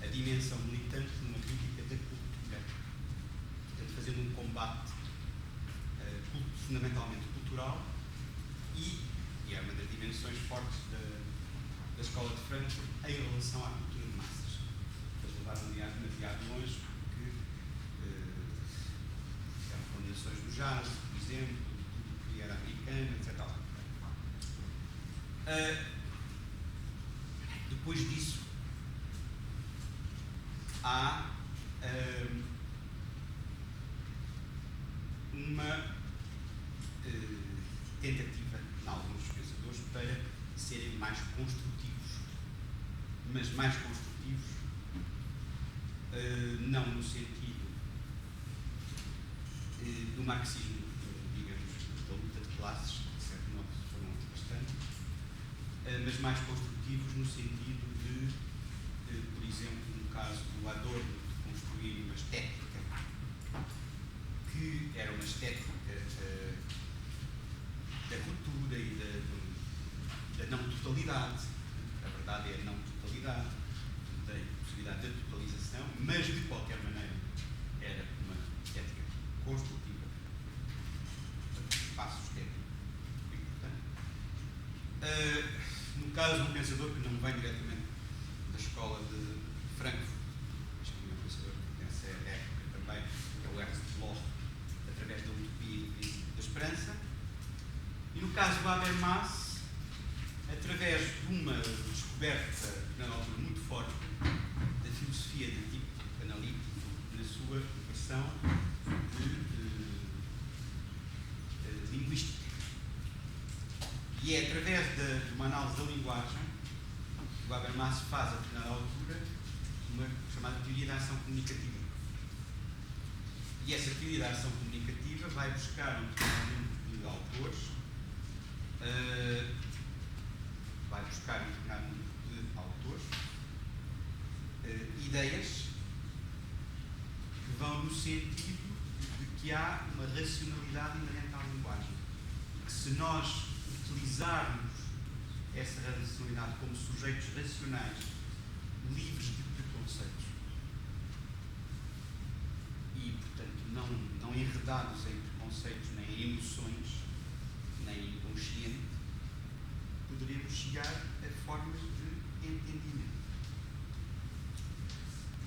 a dimensão militante numa crítica da cultura. Portanto, fazendo um combate fundamentalmente cultural e é uma das dimensões fortes da escola de Frankfurt em relação à cultura de massas. Eles levaram demasiado longe porque eram condenações do jazz, por exemplo, tudo que era americano, etc. Depois disso, há uma tentativa de alguns pensadores para serem mais construtivos, mas mais construtivos não no sentido do marxismo, digamos, da luta de classes, que de certo modo foram bastante, mas mais construtivos no sentido de, por exemplo, no caso do Adorno, de construir uma estética que era uma estética da cultura e da não totalidade. A verdade é a não totalidade, da possibilidade da totalização, mas de qualquer maneira era construtiva. Espaço estético. Importante. No caso de um pensador que não vem diretamente da escola de Frankfurt, acho que é um pensador que pertence à época também, que é o Ernst Bloch, através da utopia e da esperança. E no caso do Habermas, através de uma descoberta, na altura, muito forte, da filosofia de tipo analítico, na sua versão de linguística. E é através de uma análise da linguagem que o Habermas faz, a determinada altura, uma chamada teoria da ação comunicativa. E essa teoria da ação comunicativa vai buscar um determinado número de autores, ideias que vão no sentido de que há uma racionalidade inerente à linguagem. Que se nós utilizarmos essa racionalidade como sujeitos racionais, livres de preconceitos, e, portanto, não enredados em preconceitos, nem em emoções, nem em inconsciente, poderemos chegar a formas de entendimento.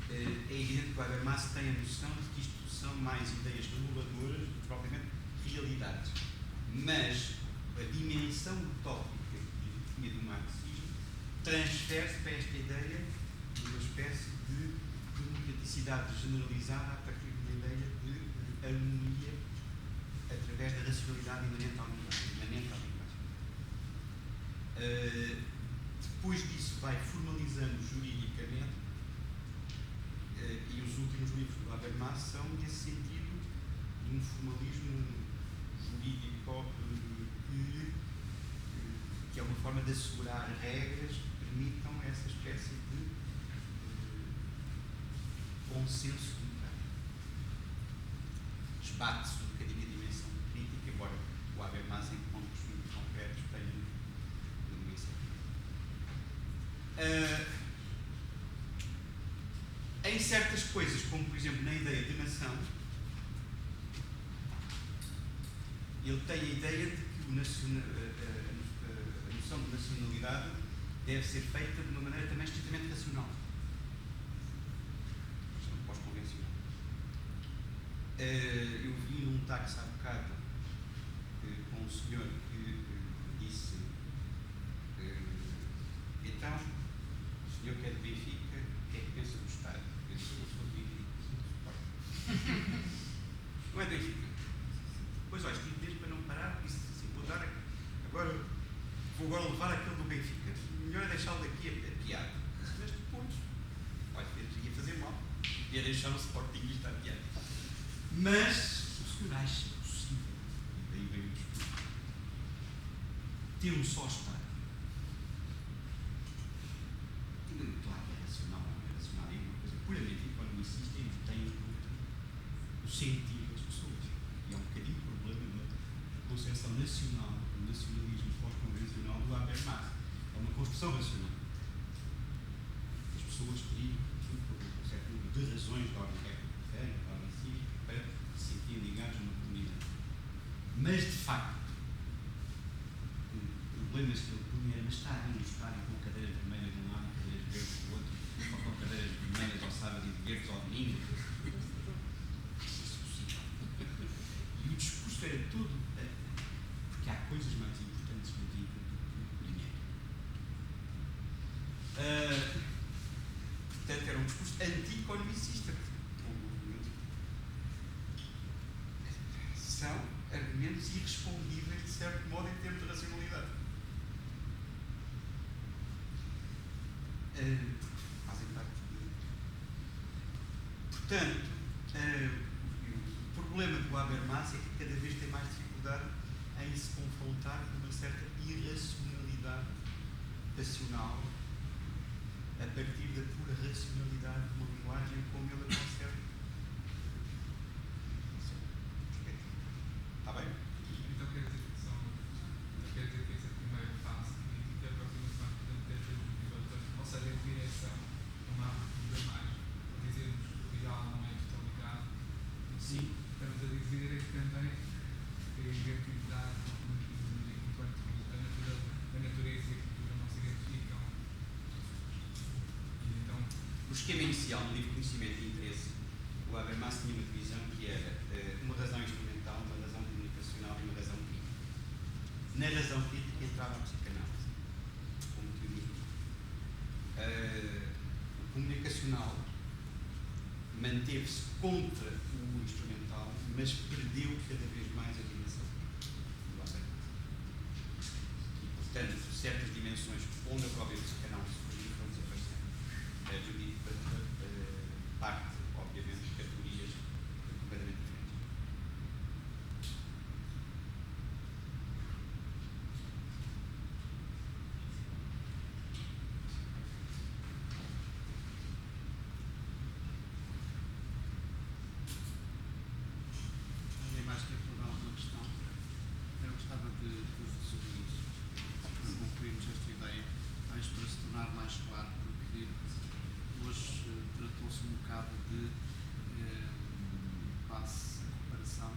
É evidente que o Habermas tem a noção de que isto são mais ideias reguladoras do que propriamente realidades. Mas a dimensão utópica que do marxismo transfere-se para esta ideia de uma espécie de democraticidade generalizada a partir de uma ideia de harmonia através da racionalidade imanente à linguagem. Depois disso vai formalizando juridicamente, e os últimos livros do Habermas são, nesse sentido, um formalismo jurídico que é uma forma de assegurar regras que permitam essa espécie de consenso democrático. Esbate-se um bocadinho a dimensão crítica, embora o Habermas em pontos muito concretos tenha uma dimensão crítica. Em certas coisas, como por exemplo na ideia de nação, ele tem a ideia de que a noção de nacionalidade deve ser feita de uma maneira também estritamente racional. Pós-convencional. Eu vi num táxi há bocado com um senhor que disse: então, o senhor que é de Benfica, o que é que pensa do Estado? Eu disse: eu sou de Benfica. Não é de Benfica. Pois olha, estive mesmo para não parar, porque isso assim, vou agora levar aquele do Benfica. Melhor é deixá-lo daqui a piada. Mas depois, olha, ia fazer mal. Ia deixar o Sportingista a piada. Mas o senhor acha possível, e daí vem o discurso, ter um só Estado? Claro que é racional, não é racional, é uma coisa puramente economicista e tem o sentido das pessoas. E é um bocadinho o problema da concepção nacional, do nacionalismo pós-convencional do Habermas. É uma construção racional. As pessoas teriam um certo número de razões de ordem republicana, de ordem cívica, para se sentirem ligados a uma comunidade. Mas, de facto, problemas que ele punha era, mas está a estar com cadeiras vermelhas de um lado e cadeiras verdes do outro, ou com cadeiras vermelhas ao sábado e verdes ao domingo. E o discurso era todo, porque há coisas mais importantes na vida do que o dinheiro. Portanto, era um discurso anti-economicista. São argumentos irrespondíveis, de certo modo, em termos de racionalidade. Fazem parte de... Portanto, o problema do Habermas é que cada vez tem mais dificuldade em se confrontar com uma certa irracionalidade passional a partir da pura racionalidade de uma linguagem como ele a concebe. Está bem? Então quer dizer que essa primeira fase crítica, a aproximação podemos ter ou seja, em direção a uma abertura mais, dizermos que o ideal não é totalidade. Sim. Estamos a dizer esquema inicial no livro Conhecimento e Interesse, o Habermas tinha uma divisão que era uma razão instrumental, uma razão comunicacional e uma razão crítica. Na razão crítica entrava a psicanálise, como teoria. O comunicacional manteve-se contra o instrumental, mas perdeu cada vez mais a dimensão do Habermas. E, portanto, certas dimensões onde a própria psicanálise surgiu foram desaparecendo. Eu digo parte, obviamente, de categorias completamente diferentes. Alguém mais quer colocar alguma questão? Eu gostava de resumir isso, para concluirmos esta ideia, mas para se tornar mais claro, porque hoje tratou-se um bocado de, passe a comparação,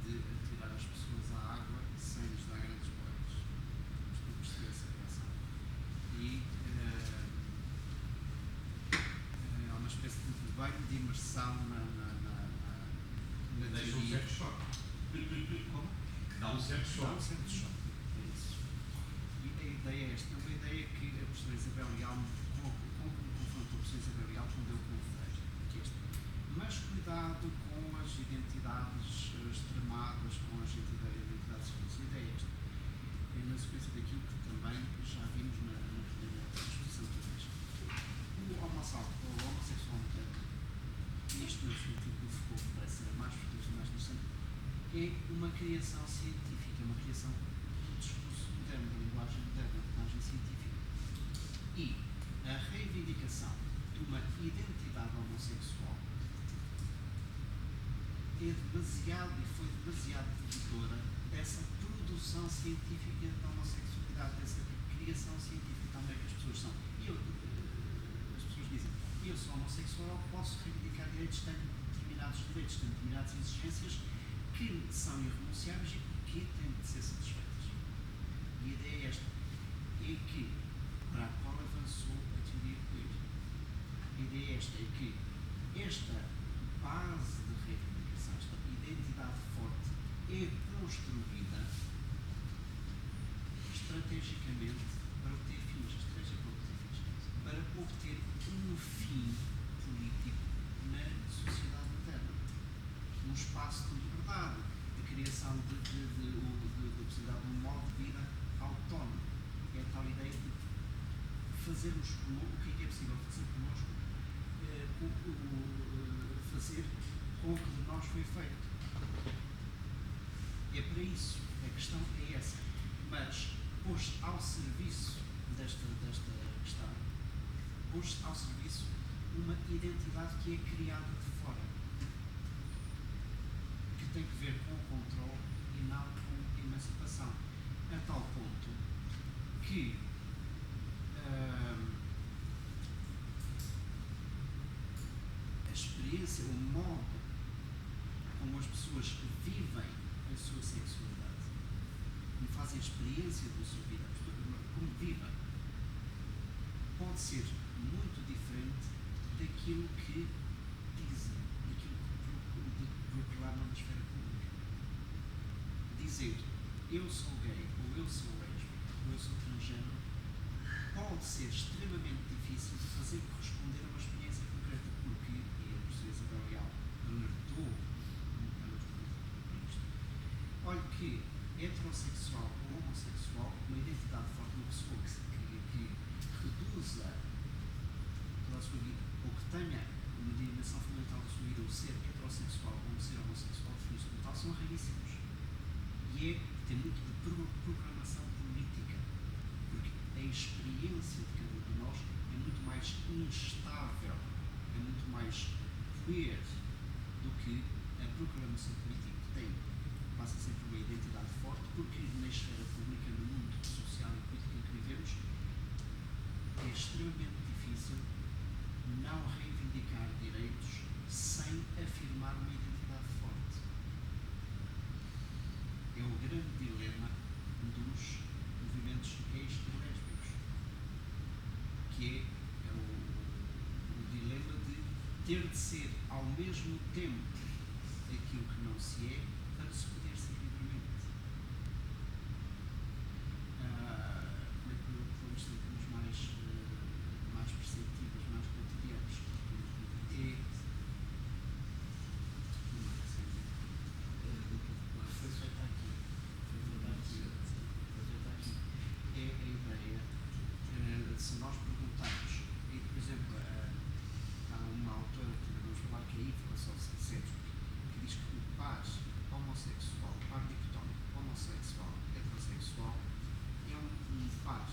de atirar as pessoas à água sem lhes dar grandes boias. Temos que perceber essa relação. E é uma espécie de banho de imersão na Deixa um teoria. certo choque. Como? Que dá um certo Dá um choque. certo choque. É isso. E a ideia é esta. É uma ideia que a professora Isabel Leal confrontou a professora Isabel Leal quando deu com o Freire. Que é esta. Mas cuidado com as identidades extremadas, com as identidades seguintes. A ideia é esta. É na sequência daquilo que também já vimos na primeira exposição que fez. O homossexual moderno, isto no sentido do Foucault, que parece ser mais futurista, mais distante, é uma criação científica, uma criação do discurso moderno, da linguagem moderna, da linguagem científica. E a reivindicação de uma identidade homossexual é demasiado e foi demasiado devedora dessa produção científica da homossexualidade, dessa criação científica também que as pessoas são. As pessoas dizem, eu sou homossexual, posso reivindicar direitos, tenho determinados direitos, tenho determinadas exigências que são irrenunciáveis e que têm de ser satisfeitas. E a ideia é esta, é que, para a qual avançou a teoria queer, a ideia é esta, é que esta base de reivindicação, esta identidade forte, é construída estrategicamente para obter fins, para obter um fim político na sociedade moderna. Um espaço de liberdade, de criação de possibilidade de um modo de vida autónomo. É a tal ideia de fazermos o que é possível fazer connosco, fazer com o que de nós foi feito. É para isso, a questão é essa. Mas pôs ao serviço desta questão, pôs ao serviço uma identidade que é criada de fora, que tem que ver com o controle e não com a emancipação, a tal ponto que a experiência, o modo como as pessoas vivem a sua sexualidade, como fazem a experiência da sua vida, como vivem, pode ser muito diferente daquilo que dizem, daquilo que proclamam na esfera pública. Dizer eu sou gay, ou eu sou lésbico, ou eu sou transgênero, pode ser extremamente difícil de fazer corresponder a uma experiência concreta, porque, e a professora Isabel Leal alertou isto, olha que heterossexual ou homossexual, uma identidade forte, uma pessoa que reduza toda a sua vida, ou que tenha uma dimensão fundamental da sua vida, o ser heterossexual ou o ser homossexual, definido como tal, são raríssimos. E tem muito de programação política, porque a experiência de cada um de nós é muito mais instável, é muito mais queer do que a programação política que tem. Passa sempre uma identidade forte, porque na esfera pública, no mundo social e político em que vivemos, é extremamente difícil não reivindicar direitos sem afirmar uma identidade forte. É o grande dilema dos movimentos gays e lésbicos, que é o dilema ter de ser ao mesmo tempo aquilo que não se é, para se poder ser livremente. Como é que podemos ser termos mais perceptíveis, mais cotidianos? Foi feita aqui. É a ideia de se nós perguntarmos, e por exemplo, há uma autora que vamos falar que é a Ivka Sofsky-Sedgwick, que diz que o par homossexual, o par dicotómico homossexual, heterossexual, é um par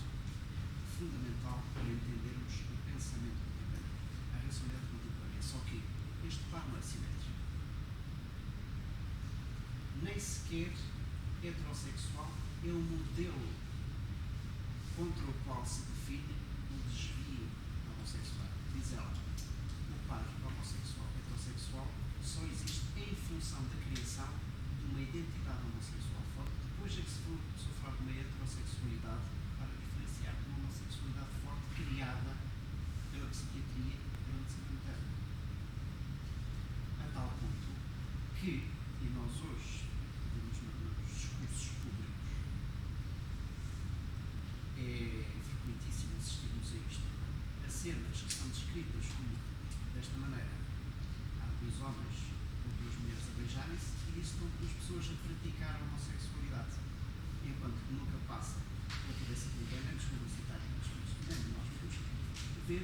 fundamental para entendermos o pensamento contemporâneo, a racionalidade contemporânea. Só que este par não é simétrico. Nem sequer heterossexual é o modelo contra o qual se define o desvio da homossexualidade. Diz ela, o par homossexual heterossexual só existe em função da criação de uma identidade homossexual forte, depois é que se falar de uma heterossexualidade para diferenciar de uma homossexualidade forte criada pela psiquiatria e pela medicina moderna. A tal ponto que, e nós hoje, vemos nos discursos públicos, é frequentíssimo assistirmos a isto. As cenas que são descritas como desta maneira. Há dois homens ou duas mulheres a beijarem-se e isso são duas pessoas a praticar a homossexualidade. Enquanto que nunca passa pela cabeça de ninguém, nem dos publicitários, nem dos filhos, nem de nós mesmos, ver